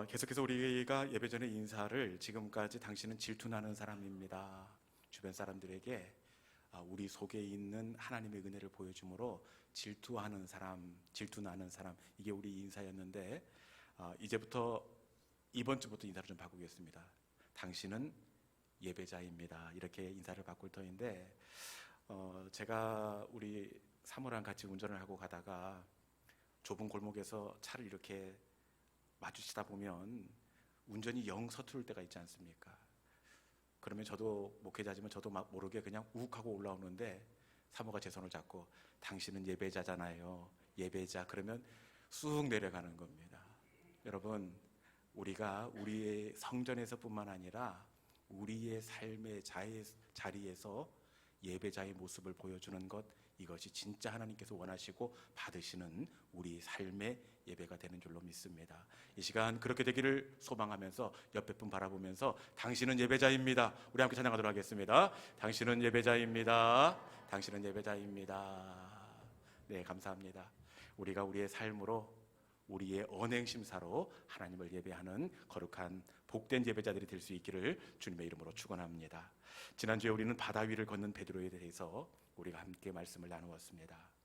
계속해서 우리가 예배 전에 인사를 지금까지 당신은 질투나는 사람입니다. 주변 사람들에게 우리 속에 있는 하나님의 은혜를 보여주므로 질투하는 사람, 질투나는 사람, 이게 우리 인사였는데 이제부터 이번 주부터 인사를 좀 바꾸겠습니다. 당신은 예배자입니다. 이렇게 인사를 바꿀 터인데 제가 우리 사모랑 같이 운전을 하고 가다가 좁은 골목에서 차를 이렇게 마주치다 보면 운전이 영 서투를 때가 있지 않습니까? 그러면 저도 목회자지만 저도 막 모르게 그냥 욱 하고 올라오는데 사모가 제 손을 잡고 당신은 예배자잖아요. 예배자. 그러면 쑥 내려가는 겁니다. 여러분, 우리가 우리의 성전에서뿐만 아니라 우리의 삶의 자리에서 예배자의 모습을 보여주는 것, 이것이 진짜 하나님께서 원하시고 받으시는 우리 삶의 예배가 되는 줄로 믿습니다. 이 시간 그렇게 되기를 소망하면서 옆에 분 바라보면서 당신은 예배자입니다. 우리 함께 찬양하도록 하겠습니다. 당신은 예배자입니다. 당신은 예배자입니다. 네, 감사합니다. 우리가 우리의 삶으로, 우리의 언행심사로 하나님을 예배하는 거룩한 복된 예배자들이 될 수 있기를 주님의 이름으로 축원합니다. 지난주에 우리는 바다 위를 걷는 베드로에 대해서 우리가 함께 말씀을 나누었습니다.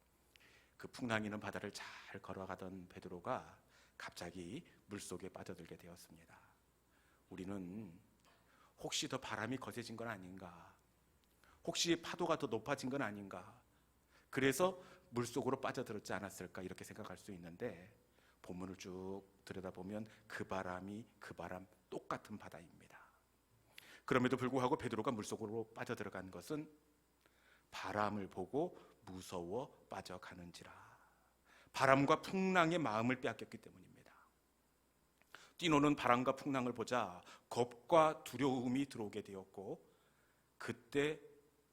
그 풍랑이는 바다를 잘 걸어가던 베드로가 갑자기 물속에 빠져들게 되었습니다. 우리는 혹시 더 바람이 거세진 건 아닌가, 혹시 파도가 더 높아진 건 아닌가, 그래서 물속으로 빠져들었지 않았을까, 이렇게 생각할 수 있는데 본문을 쭉 들여다보면 그 바람 똑같은 바다입니다. 그럼에도 불구하고 베드로가 물속으로 빠져들어간 것은 바람을 보고 무서워 빠져가는지라, 바람과 풍랑의 마음을 빼앗겼기 때문입니다. 뛰노는 바람과 풍랑을 보자 겁과 두려움이 들어오게 되었고, 그때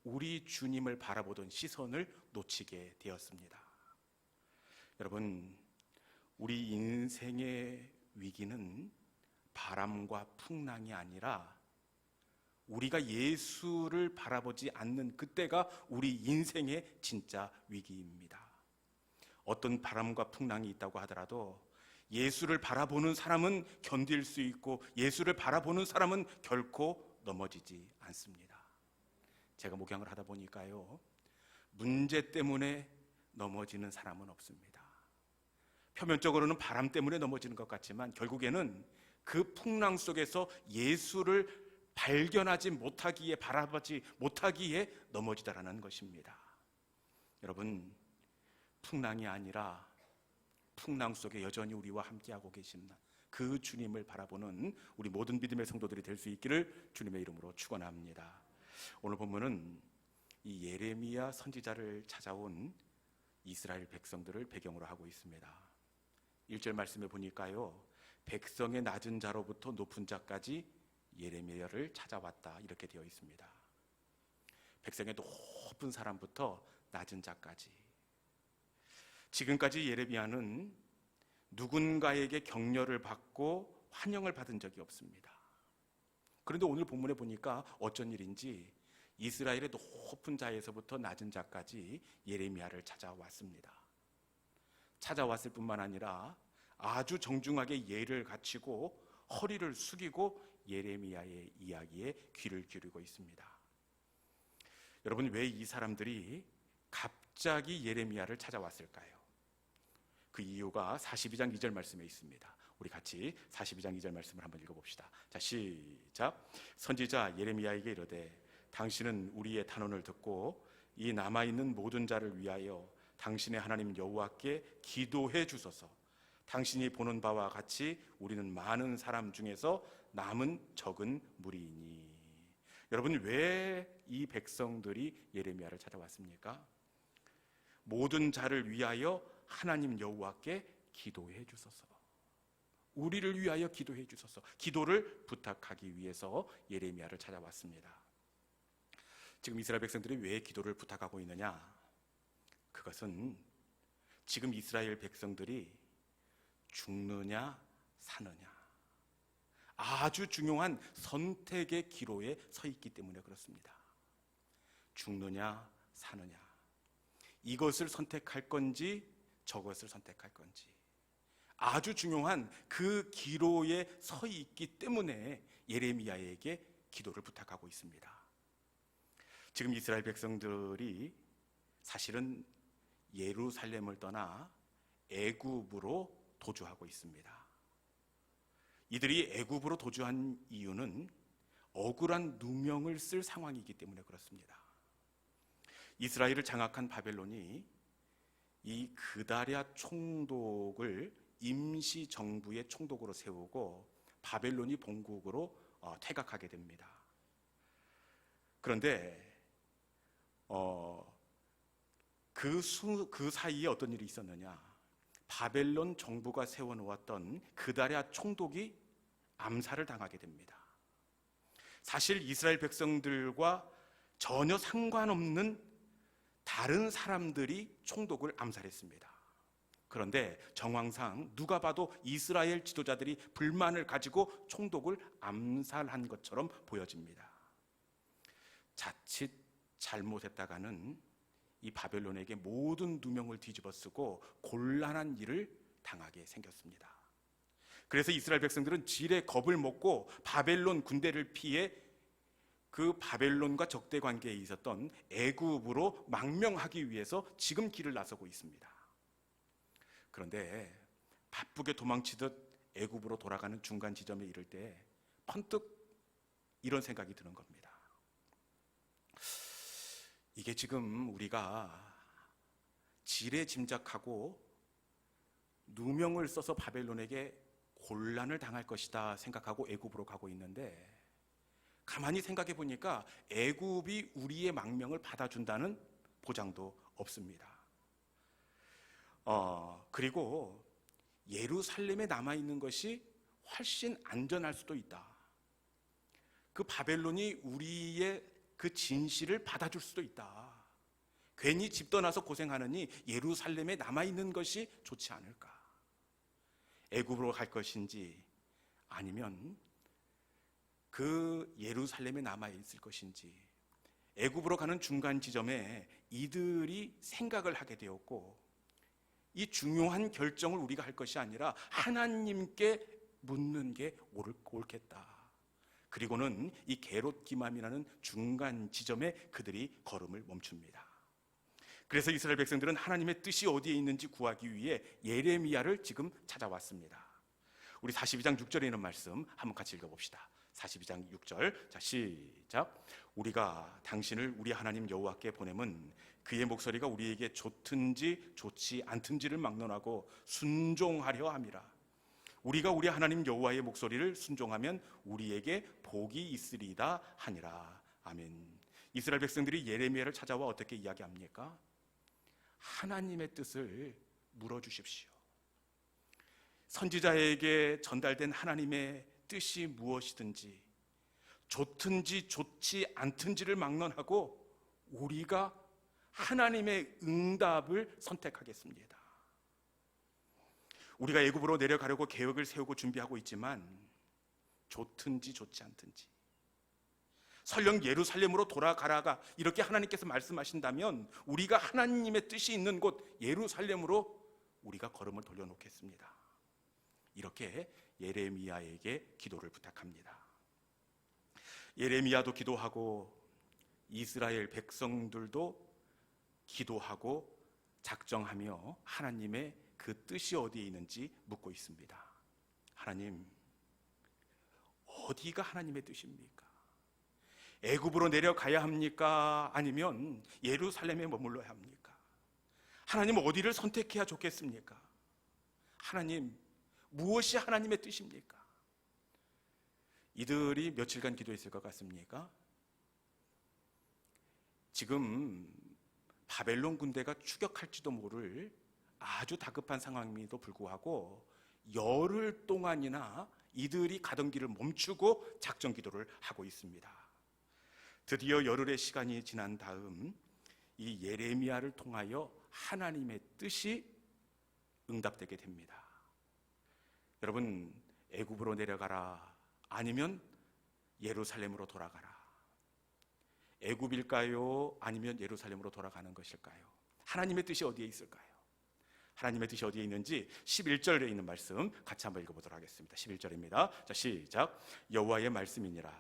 우리 주님을 바라보던 시선을 놓치게 되었습니다. 여러분, 우리 인생의 위기는 바람과 풍랑이 아니라 우리가 예수를 바라보지 않는 그때가 우리 인생의 진짜 위기입니다. 어떤 바람과 풍랑이 있다고 하더라도 예수를 바라보는 사람은 견딜 수 있고 예수를 바라보는 사람은 결코 넘어지지 않습니다. 제가 목양을 하다 보니까요, 문제 때문에 넘어지는 사람은 없습니다. 표면적으로는 바람 때문에 넘어지는 것 같지만 결국에는 그 풍랑 속에서 예수를 발견하지 못하기에, 바라보지 못하기에 넘어지다라는 것입니다. 여러분, 풍랑이 아니라 풍랑 속에 여전히 우리와 함께하고 계신 그 주님을 바라보는 우리 모든 믿음의 성도들이 될 수 있기를 주님의 이름으로 축원합니다. 오늘 본문은 이 예레미야 선지자를 찾아온 이스라엘 백성들을 배경으로 하고 있습니다. 1절 말씀에 보니까요, 백성의 낮은 자로부터 높은 자까지 예레미야를 찾아왔다, 이렇게 되어 있습니다. 백성의 높은 사람부터 낮은 자까지. 지금까지 예레미야는 누군가에게 격려를 받고 환영을 받은 적이 없습니다. 그런데 오늘 본문에 보니까 어쩐 일인지 이스라엘의 높은 자에서부터 낮은 자까지 예레미야를 찾아왔습니다. 찾아왔을 뿐만 아니라 아주 정중하게 예를 갖추고 허리를 숙이고 예레미야의 이야기에 귀를 기울이고 있습니다. 여러분, 왜 이 사람들이 갑자기 예레미야를 찾아왔을까요? 그 이유가 42장 2절 말씀에 있습니다. 우리 같이 42장 2절 말씀을 한번 읽어봅시다. 자, 시작. 선지자 예레미야에게 이르되 당신은 우리의 단언을 듣고 이 남아있는 모든 자를 위하여 당신의 하나님 여호와께 기도해 주소서. 당신이 보는 바와 같이 우리는 많은 사람 중에서 남은 적은 무리이니. 여러분, 왜 이 백성들이 예레미야를 찾아왔습니까? 모든 자를 위하여 하나님 여호와께 기도해 주소서. 우리를 위하여 기도해 주소서. 기도를 부탁하기 위해서 예레미야를 찾아왔습니다. 지금 이스라엘 백성들이 왜 기도를 부탁하고 있느냐? 그것은 지금 이스라엘 백성들이 죽느냐 사느냐, 아주 중요한 선택의 기로에 서 있기 때문에 그렇습니다. 죽느냐 사느냐, 이것을 선택할 건지 저것을 선택할 건지, 아주 중요한 그 기로에 서 있기 때문에 예레미야에게 기도를 부탁하고 있습니다. 지금 이스라엘 백성들이 사실은 예루살렘을 떠나 애굽으로 도주하고 있습니다. 이들이 애굽으로 도주한 이유는 억울한 누명을 쓸 상황이기 때문에 그렇습니다. 이스라엘을 장악한 바벨론이 이 그다랴 총독을 임시 정부의 총독으로 세우고 바벨론이 본국으로 퇴각하게 됩니다. 그런데 그 사이에 어떤 일이 있었느냐? 바벨론 정부가 세워놓았던 그다랴 총독이 암살을 당하게 됩니다. 사실 이스라엘 백성들과 전혀 상관없는 다른 사람들이 총독을 암살했습니다. 그런데 정황상 누가 봐도 이스라엘 지도자들이 불만을 가지고 총독을 암살한 것처럼 보여집니다. 자칫 잘못했다가는 이 바벨론에게 모든 누명을 뒤집어쓰고 곤란한 일을 당하게 생겼습니다. 그래서 이스라엘 백성들은 지레 겁을 먹고 바벨론 군대를 피해 그 바벨론과 적대 관계에 있었던 애굽으로 망명하기 위해서 지금 길을 나서고 있습니다. 그런데 바쁘게 도망치듯 애굽으로 돌아가는 중간 지점에 이를 때 번뜩 이런 생각이 드는 겁니다. 이게 지금 우리가 지레 짐작하고 누명을 써서 바벨론에게 곤란을 당할 것이다 생각하고 애굽으로 가고 있는데, 가만히 생각해 보니까 애굽이 우리의 망명을 받아준다는 보장도 없습니다. 그리고 예루살렘에 남아있는 것이 훨씬 안전할 수도 있다. 그 바벨론이 우리의 그 진실을 받아줄 수도 있다. 괜히 집 떠나서 고생하느니 예루살렘에 남아있는 것이 좋지 않을까. 애굽으로 갈 것인지 아니면 그 예루살렘에 남아있을 것인지, 애굽으로 가는 중간 지점에 이들이 생각을 하게 되었고, 이 중요한 결정을 우리가 할 것이 아니라 하나님께 묻는 게 옳겠다. 그리고는 이 게롯기맘이라는 중간 지점에 그들이 걸음을 멈춥니다. 그래서 이스라엘 백성들은 하나님의 뜻이 어디에 있는지 구하기 위해 예레미야를 지금 찾아왔습니다. 우리 42장 6절에 있는 말씀 한번 같이 읽어봅시다. 42장 6절, 자 시작. 우리가 당신을 우리 하나님 여호와께 보내면 그의 목소리가 우리에게 좋든지 좋지 않든지를 막론하고 순종하려 함이라. 우리가 우리 하나님 여호와의 목소리를 순종하면 우리에게 복이 있으리다 하니라. 아멘. 이스라엘 백성들이 예레미야를 찾아와 어떻게 이야기합니까? 하나님의 뜻을 물어주십시오. 선지자에게 전달된 하나님의 뜻이 무엇이든지, 좋든지 좋지 않든지를 막론하고 우리가 하나님의 응답을 선택하겠습니다. 우리가 애굽으로 내려가려고 계획을 세우고 준비하고 있지만 좋든지 좋지 않든지, 설령 예루살렘으로 돌아가라가 이렇게 하나님께서 말씀하신다면 우리가 하나님의 뜻이 있는 곳 예루살렘으로 우리가 걸음을 돌려놓겠습니다. 이렇게 예레미야에게 기도를 부탁합니다. 예레미야도 기도하고 이스라엘 백성들도 기도하고 작정하며 하나님의 그 뜻이 어디에 있는지 묻고 있습니다. 하나님, 어디가 하나님의 뜻입니까? 애굽으로 내려가야 합니까? 아니면 예루살렘에 머물러야 합니까? 하나님, 어디를 선택해야 좋겠습니까? 하나님, 무엇이 하나님의 뜻입니까? 이들이 며칠간 기도했을 것 같습니까? 지금 바벨론 군대가 추격할지도 모를 아주 다급한 상황임에도 불구하고 열흘 동안이나 이들이 가던 길을 멈추고 작전 기도를 하고 있습니다. 드디어 열흘의 시간이 지난 다음 이 예레미야를 통하여 하나님의 뜻이 응답되게 됩니다. 여러분, 애굽으로 내려가라 아니면 예루살렘으로 돌아가라. 애굽일까요? 아니면 예루살렘으로 돌아가는 것일까요? 하나님의 뜻이 어디에 있을까요? 하나님의 뜻이 어디에 있는지 11절에 있는 말씀 같이 한번 읽어보도록 하겠습니다. 11절입니다. 자, 시작. 여호와의 말씀이니라.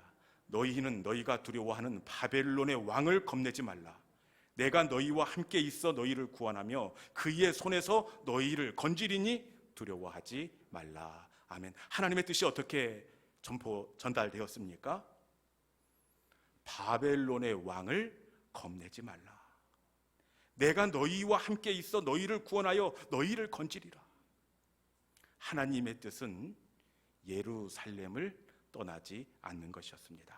너희는 너희가 두려워하는 바벨론의 왕을 겁내지 말라. 내가 너희와 함께 있어 너희를 구원하며 그의 손에서 너희를 건지리니 두려워하지 말라. 아멘. 하나님의 뜻이 어떻게 전달되었습니까? 바벨론의 왕을 겁내지 말라. 내가 너희와 함께 있어 너희를 구원하여 너희를 건지리라. 하나님의 뜻은 예루살렘을 떠나지 않는 것이었습니다.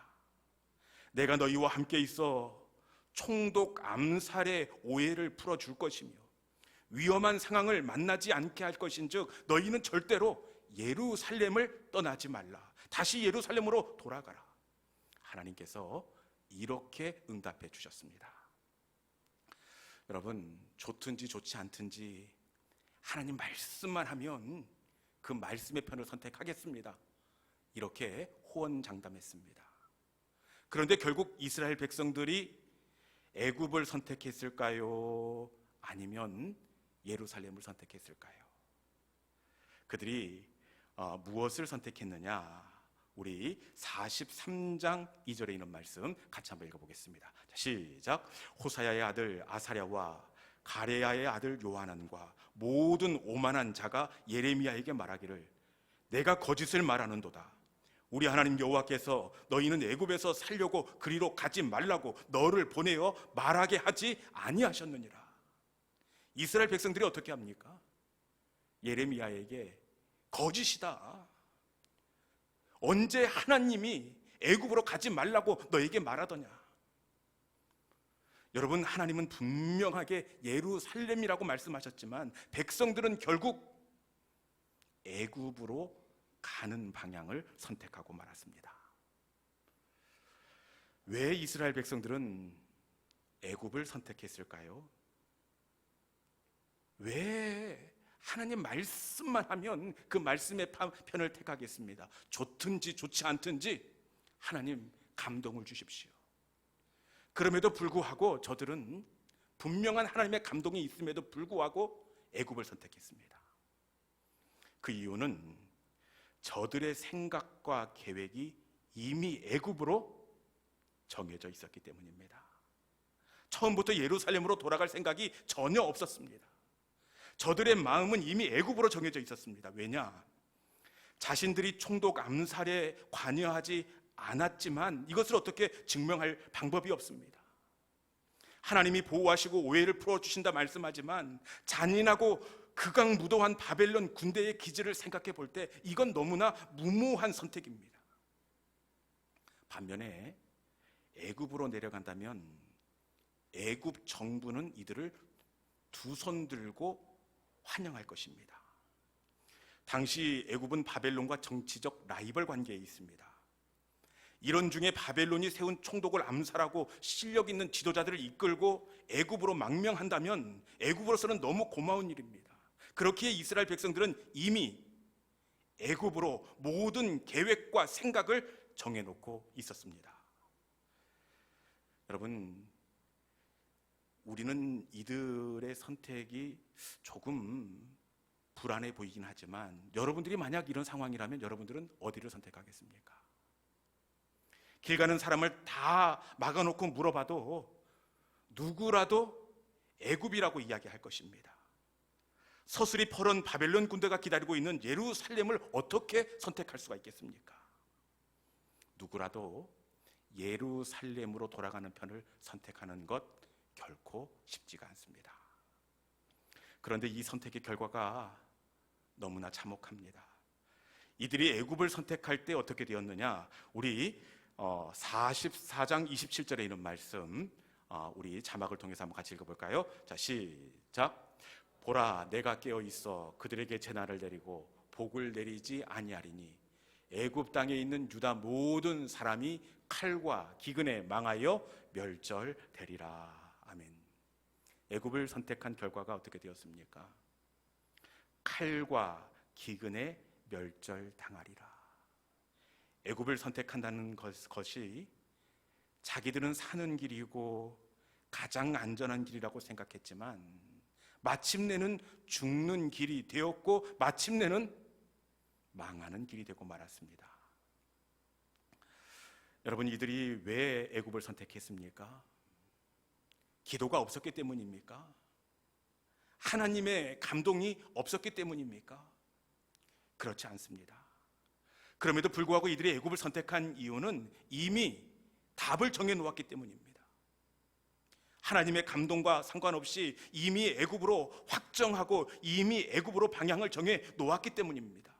내가 너희와 함께 있어 총독 암살의 오해를 풀어줄 것이며 위험한 상황을 만나지 않게 할 것인즉 너희는 절대로 예루살렘을 떠나지 말라. 다시 예루살렘으로 돌아가라. 하나님께서 이렇게 응답해 주셨습니다. 여러분, 좋든지 좋지 않든지 하나님 말씀만 하면 그 말씀의 편을 선택하겠습니다. 이렇게 호언장담했습니다. 그런데 결국 이스라엘 백성들이 애굽을 선택했을까요? 아니면 예루살렘을 선택했을까요? 그들이 무엇을 선택했느냐? 우리 43장 2절에 있는 말씀 같이 한번 읽어보겠습니다. 자, 시작. 호사야의 아들 아사랴와 가레야의 아들 요하난과 모든 오만한 자가 예레미야에게 말하기를 내가 거짓을 말하는도다. 우리 하나님 여호와께서 너희는 애굽에서 살려고 그리로 가지 말라고 너를 보내어 말하게 하지 아니하셨느니라. 이스라엘 백성들이 어떻게 합니까? 예레미야에게 거짓이다. 언제 하나님이 애굽으로 가지 말라고 너에게 말하더냐? 여러분, 하나님은 분명하게 예루살렘이라고 말씀하셨지만 백성들은 결국 애굽으로 가는 방향을 선택하고 말았습니다. 왜 이스라엘 백성들은 애굽을 선택했을까요? 왜 하나님 말씀만 하면 그 말씀의 편을 택하겠습니다. 좋든지 좋지 않든지 하나님 감동을 주십시오. 그럼에도 불구하고 저들은 분명한 하나님의 감동이 있음에도 불구하고 애굽을 선택했습니다. 그 이유는 저들의 생각과 계획이 이미 애굽으로 정해져 있었기 때문입니다. 처음부터 예루살렘으로 돌아갈 생각이 전혀 없었습니다. 저들의 마음은 이미 애굽으로 정해져 있었습니다. 왜냐? 자신들이 총독 암살에 관여하지 않았지만 이것을 어떻게 증명할 방법이 없습니다. 하나님이 보호하시고 오해를 풀어주신다 말씀하지만 잔인하고 극악무도한 바벨론 군대의 기질을 생각해 볼 때 이건 너무나 무모한 선택입니다. 반면에 애굽으로 내려간다면 애굽 정부는 이들을 두 손 들고 환영할 것입니다. 당시 애굽은 바벨론과 정치적 라이벌 관계에 있습니다. 이런 중에 바벨론이 세운 총독을 암살하고 실력 있는 지도자들을 이끌고 애굽으로 망명한다면 애굽으로서는 너무 고마운 일입니다. 그렇기에 이스라엘 백성들은 이미 애굽으로 모든 계획과 생각을 정해놓고 있었습니다. 여러분, 우리는 이들의 선택이 조금 불안해 보이긴 하지만 여러분들이 만약 이런 상황이라면 여러분들은 어디를 선택하겠습니까? 길 가는 사람을 다 막아놓고 물어봐도 누구라도 애굽이라고 이야기할 것입니다. 서슬이 퍼런 바벨론 군대가 기다리고 있는 예루살렘을 어떻게 선택할 수가 있겠습니까? 누구라도 예루살렘으로 돌아가는 편을 선택하는 것 결코 쉽지가 않습니다. 그런데 이 선택의 결과가 너무나 참혹합니다. 이들이 애굽을 선택할 때 어떻게 되었느냐? 우리 44장 27절에 있는 말씀 우리 자막을 통해서 한번 같이 읽어볼까요? 자, 시작. 보라, 내가 깨어 있어 그들에게 재난을 내리고 복을 내리지 아니하리니 애굽 땅에 있는 유다 모든 사람이 칼과 기근에 망하여 멸절되리라. 아멘. 애굽을 선택한 결과가 어떻게 되었습니까? 칼과 기근에 멸절당하리라. 애굽을 선택한다는 것이 자기들은 사는 길이고 가장 안전한 길이라고 생각했지만 마침내는 죽는 길이 되었고 마침내는 망하는 길이 되고 말았습니다. 여러분, 이들이 왜 애굽을 선택했습니까? 기도가 없었기 때문입니까? 하나님의 감동이 없었기 때문입니까? 그렇지 않습니다. 그럼에도 불구하고 이들이 애굽을 선택한 이유는 이미 답을 정해놓았기 때문입니다. 하나님의 감동과 상관없이 이미 애굽으로 확정하고 이미 애굽으로 방향을 정해 놓았기 때문입니다.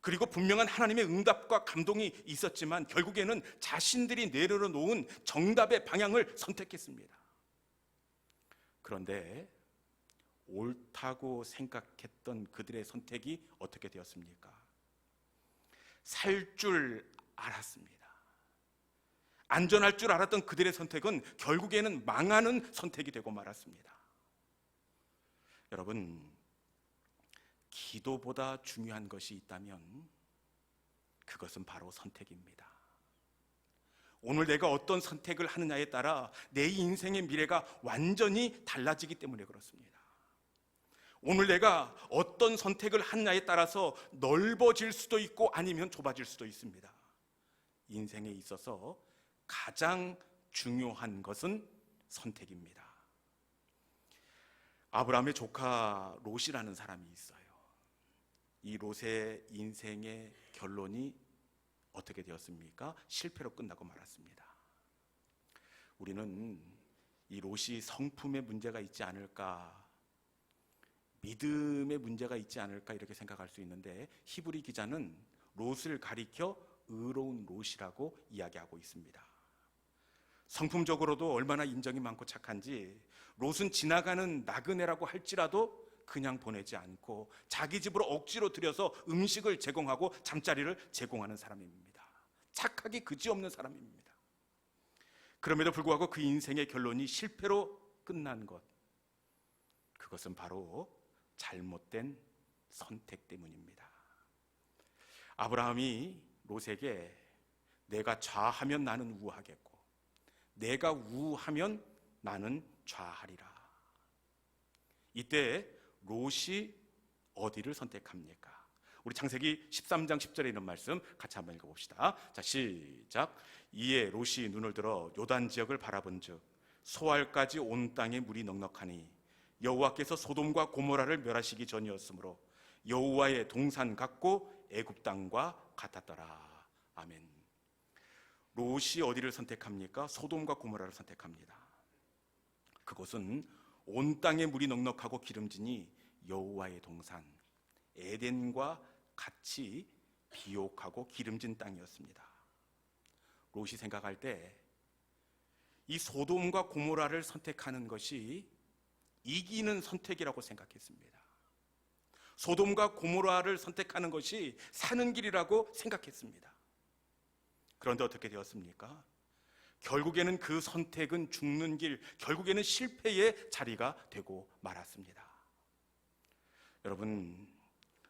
그리고 분명한 하나님의 응답과 감동이 있었지만 결국에는 자신들이 내려놓은 정답의 방향을 선택했습니다. 그런데 옳다고 생각했던 그들의 선택이 어떻게 되었습니까? 살 줄 알았습니다. 안전할 줄 알았던 그들의 선택은 결국에는 망하는 선택이 되고 말았습니다. 여러분, 기도보다 중요한 것이 있다면 그것은 바로 선택입니다. 오늘 내가 어떤 선택을 하느냐에 따라 내 인생의 미래가 완전히 달라지기 때문에 그렇습니다. 오늘 내가 어떤 선택을 하느냐에 따라서 넓어질 수도 있고 아니면 좁아질 수도 있습니다. 인생에 있어서 가장 중요한 것은 선택입니다. 아브라함의 조카 롯이라는 사람이 있어요. 이 롯의 인생의 결론이 어떻게 되었습니까? 실패로 끝나고 말았습니다. 우리는 이 롯이 성품에 문제가 있지 않을까, 믿음의 문제가 있지 않을까 이렇게 생각할 수 있는데 히브리 기자는 롯을 가리켜 의로운 롯이라고 이야기하고 있습니다. 성품적으로도 얼마나 인정이 많고 착한지 롯은 지나가는 나그네라고 할지라도 그냥 보내지 않고 자기 집으로 억지로 들여서 음식을 제공하고 잠자리를 제공하는 사람입니다. 착하기 그지없는 사람입니다. 그럼에도 불구하고 그 인생의 결론이 실패로 끝난 것, 그것은 바로 잘못된 선택 때문입니다. 아브라함이 롯에게 내가 좌하면 나는 우하겠고 내가 우하면 나는 좌하리라. 이때 롯이 어디를 선택합니까? 우리 창세기 13장 10절에 있는 말씀 같이 한번 읽어봅시다. 자, 시작. 이에 롯이 눈을 들어 요단 지역을 바라본즉 소알까지 온 땅에 물이 넉넉하니 여호와께서 소돔과 고모라를 멸하시기 전이었으므로 여호와의 동산 같고 애굽 땅과 같았더라. 아멘. 롯이 어디를 선택합니까? 소돔과 고모라를 선택합니다. 그것은 온 땅에 물이 넉넉하고 기름지니 여호와의 동산 에덴과 같이 비옥하고 기름진 땅이었습니다. 롯이 생각할 때 이 소돔과 고모라를 선택하는 것이 이기는 선택이라고 생각했습니다. 소돔과 고모라를 선택하는 것이 사는 길이라고 생각했습니다. 그런데 어떻게 되었습니까? 결국에는 그 선택은 죽는 길, 결국에는 실패의 자리가 되고 말았습니다. 여러분,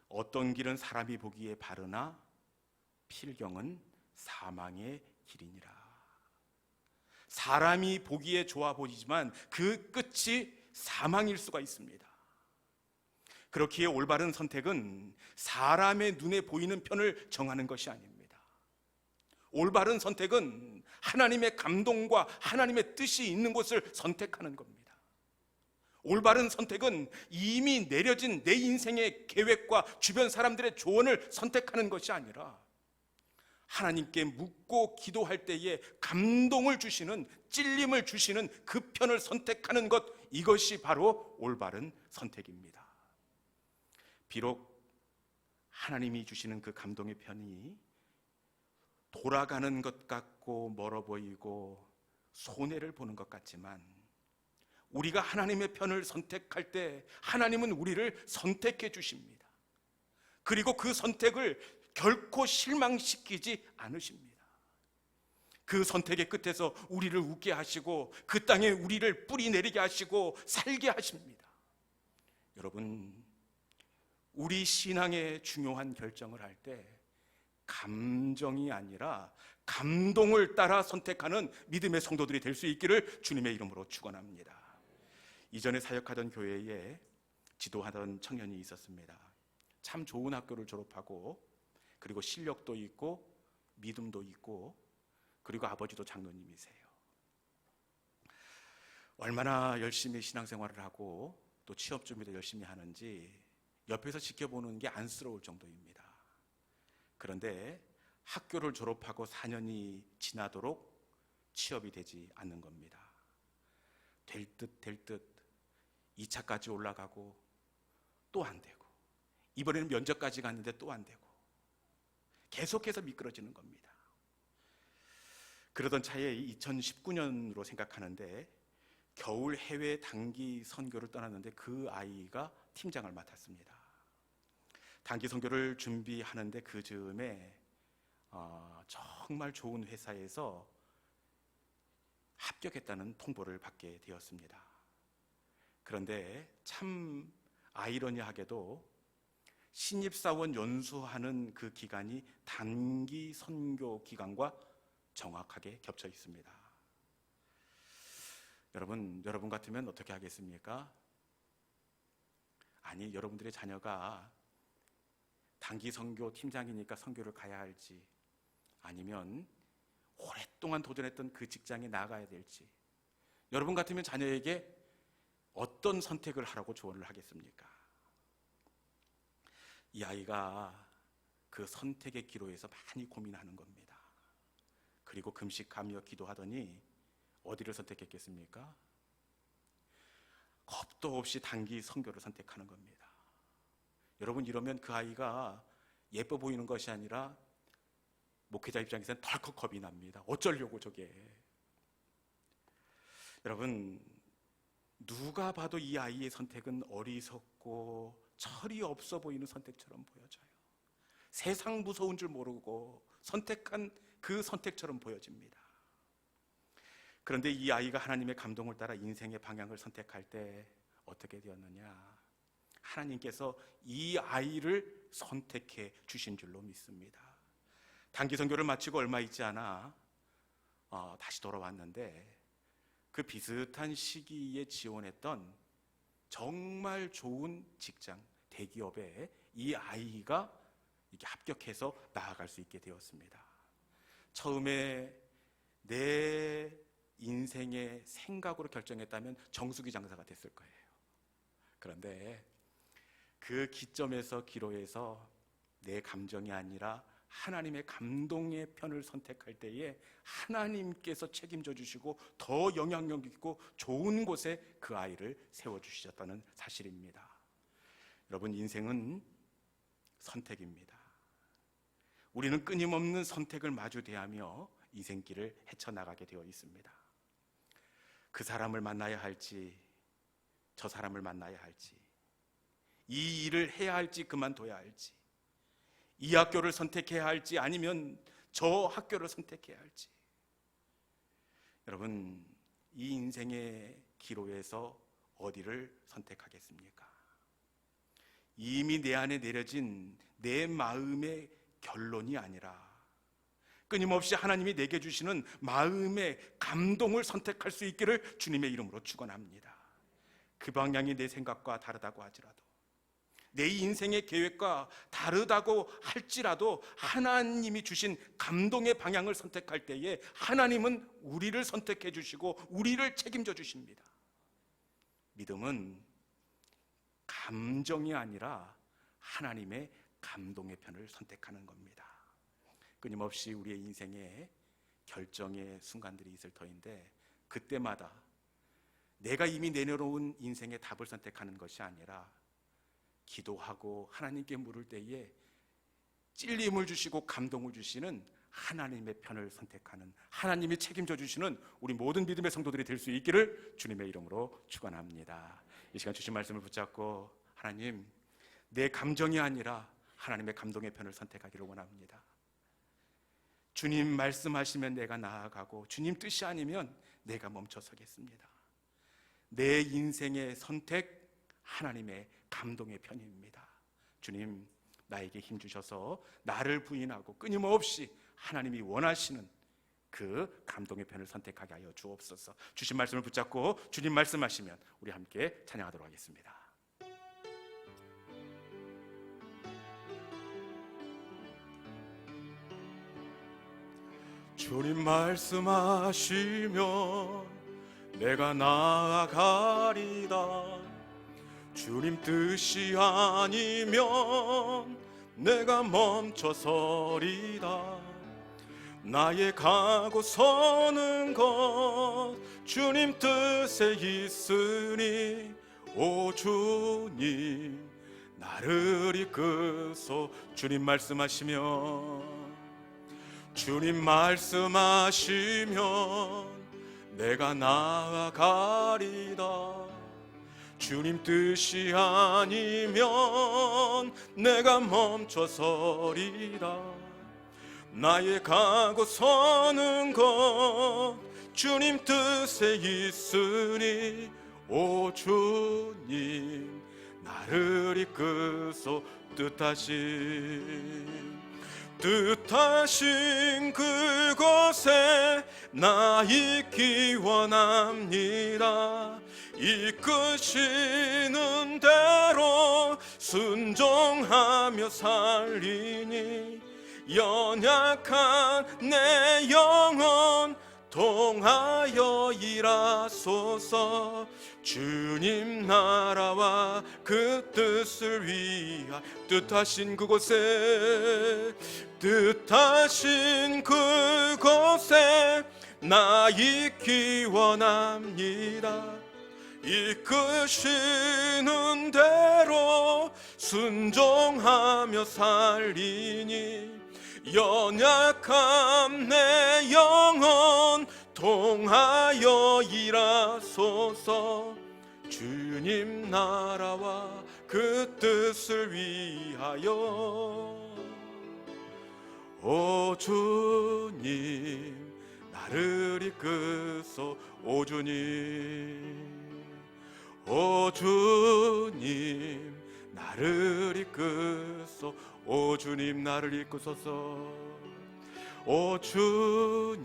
어떤 길은 사람이 보기에 바르나 필경은 사망의 길이니라. 사람이 보기에 좋아 보이지만 그 끝이 사망일 수가 있습니다. 그렇기에 올바른 선택은 사람의 눈에 보이는 편을 정하는 것이 아닙니다. 올바른 선택은 하나님의 감동과 하나님의 뜻이 있는 곳을 선택하는 겁니다. 올바른 선택은 이미 내려진 내 인생의 계획과 주변 사람들의 조언을 선택하는 것이 아니라 하나님께 묻고 기도할 때에 감동을 주시는, 찔림을 주시는 그 편을 선택하는 것, 이것이 바로 올바른 선택입니다. 비록 하나님이 주시는 그 감동의 편이 돌아가는 것 같고 멀어 보이고 손해를 보는 것 같지만 우리가 하나님의 편을 선택할 때 하나님은 우리를 선택해 주십니다. 그리고 그 선택을 결코 실망시키지 않으십니다. 그 선택의 끝에서 우리를 웃게 하시고 그 땅에 우리를 뿌리 내리게 하시고 살게 하십니다. 여러분, 우리 신앙의 중요한 결정을 할 때 감정이 아니라 감동을 따라 선택하는 믿음의 성도들이 될 수 있기를 주님의 이름으로 축원합니다. 이전에 사역하던 교회에 지도하던 청년이 있었습니다. 참 좋은 학교를 졸업하고, 그리고 실력도 있고 믿음도 있고, 그리고 아버지도 장로님이세요. 얼마나 열심히 신앙생활을 하고 또 취업 준비도 열심히 하는지 옆에서 지켜보는 게 안쓰러울 정도입니다. 그런데 학교를 졸업하고 4년이 지나도록 취업이 되지 않는 겁니다. 될 듯 2차까지 올라가고 또 안 되고, 이번에는 면접까지 갔는데 또 안 되고, 계속해서 미끄러지는 겁니다. 그러던 차에 2019년으로 생각하는데 겨울 해외 단기 선교를 떠났는데 그 아이가 팀장을 맡았습니다. 단기 선교를 준비하는데 그 즈음에 정말 좋은 회사에서 합격했다는 통보를 받게 되었습니다. 그런데 참 아이러니하게도 신입사원 연수하는 그 기간이 단기 선교 기간과 정확하게 겹쳐 있습니다. 여러분 같으면 어떻게 하겠습니까? 아니, 여러분들의 자녀가 단기 선교 팀장이니까 선교를 가야 할지, 아니면 오랫동안 도전했던 그 직장에 나가야 될지, 여러분 같으면 자녀에게 어떤 선택을 하라고 조언을 하겠습니까? 이 아이가 그 선택의 기로에서 많이 고민하는 겁니다. 그리고 금식하며 기도하더니 어디를 선택했겠습니까? 겁도 없이 단기 선교를 선택하는 겁니다. 여러분, 이러면 그 아이가 예뻐 보이는 것이 아니라 목회자 입장에서는 덜컥 겁이 납니다. 어쩌려고 저게. 여러분, 누가 봐도 이 아이의 선택은 어리석고 철이 없어 보이는 선택처럼 보여져요. 세상 무서운 줄 모르고 선택한 그 선택처럼 보여집니다. 그런데 이 아이가 하나님의 감동을 따라 인생의 방향을 선택할 때 어떻게 되었느냐? 하나님께서 이 아이를 선택해 주신 줄로 믿습니다. 단기 선교를 마치고 얼마 있지 않아 다시 돌아왔는데, 그 비슷한 시기에 지원했던 정말 좋은 직장, 대기업에 이 아이가 이렇게 합격해서 나아갈 수 있게 되었습니다. 처음에 내 인생의 생각으로 결정했다면 정수기 장사가 됐을 거예요. 그런데 그 기점에서 기로에서 내 감정이 아니라 하나님의 감동의 편을 선택할 때에 하나님께서 책임져 주시고 더 영향력 있고 좋은 곳에 그 아이를 세워주셨다는 사실입니다. 여러분, 인생은 선택입니다. 우리는 끊임없는 선택을 마주 대하며 인생길을 헤쳐나가게 되어 있습니다. 그 사람을 만나야 할지, 저 사람을 만나야 할지, 이 일을 해야 할지 그만둬야 할지, 이 학교를 선택해야 할지 아니면 저 학교를 선택해야 할지. 여러분, 이 인생의 기로에서 어디를 선택하겠습니까? 이미 내 안에 내려진 내 마음의 결론이 아니라 끊임없이 하나님이 내게 주시는 마음의 감동을 선택할 수 있기를 주님의 이름으로 축원합니다. 그 방향이 내 생각과 다르다고 하지라도, 내 인생의 계획과 다르다고 할지라도 하나님이 주신 감동의 방향을 선택할 때에 하나님은 우리를 선택해 주시고 우리를 책임져 주십니다. 믿음은 감정이 아니라 하나님의 감동의 편을 선택하는 겁니다. 끊임없이 우리의 인생에 결정의 순간들이 있을 터인데, 그때마다 내가 이미 내려놓은 인생의 답을 선택하는 것이 아니라 기도하고 하나님께 물을 때에 찔림을 주시고 감동을 주시는 하나님의 편을 선택하는, 하나님이 책임져 주시는 우리 모든 믿음의 성도들이 될 수 있기를 주님의 이름으로 축원합니다. 이 시간 주신 말씀을 붙잡고, 하나님, 내 감정이 아니라 하나님의 감동의 편을 선택하기를 원합니다. 주님 말씀하시면 내가 나아가고 주님 뜻이 아니면 내가 멈춰서겠습니다. 내 인생의 선택, 하나님의 감동의 편입니다. 주님, 나에게 힘 주셔서 나를 부인하고 끊임없이 하나님이 원하시는 그 감동의 편을 선택하게 하여 주옵소서. 주신 말씀을 붙잡고 주님 말씀하시면 우리 함께 찬양하도록 하겠습니다. 주님 말씀하시면 내가 나아가리다. 주님 뜻이 아니면 내가 멈춰서리다. 나의 가고 서는 것 주님 뜻에 있으니 오 주님 나를 이끄소. 주님 말씀하시면 주님 말씀하시면 내가 나아가리다. 주님 뜻이 아니면 내가 멈춰서리라. 나의 가고 서는 것 주님 뜻에 있으니 오 주님 나를 이끄소. 뜻하신 그곳에 나 있기 원합니다. 이끄시는 대로 순종하며 살리니 연약한 내 영혼 통하여 일하소서. 주님 나라와 그 뜻을 위하여 뜻하신 그곳에 나 있기 원합니다. 이끄시는 대로 순종하며 살리니 연약한 내 영혼 통하여 일하소서. 주님 나라와 그 뜻을 위하여 오 주님 나를 이끄소. 오 주님 나를 이끄소. 오 주님 나를 이끄소서. 오 주님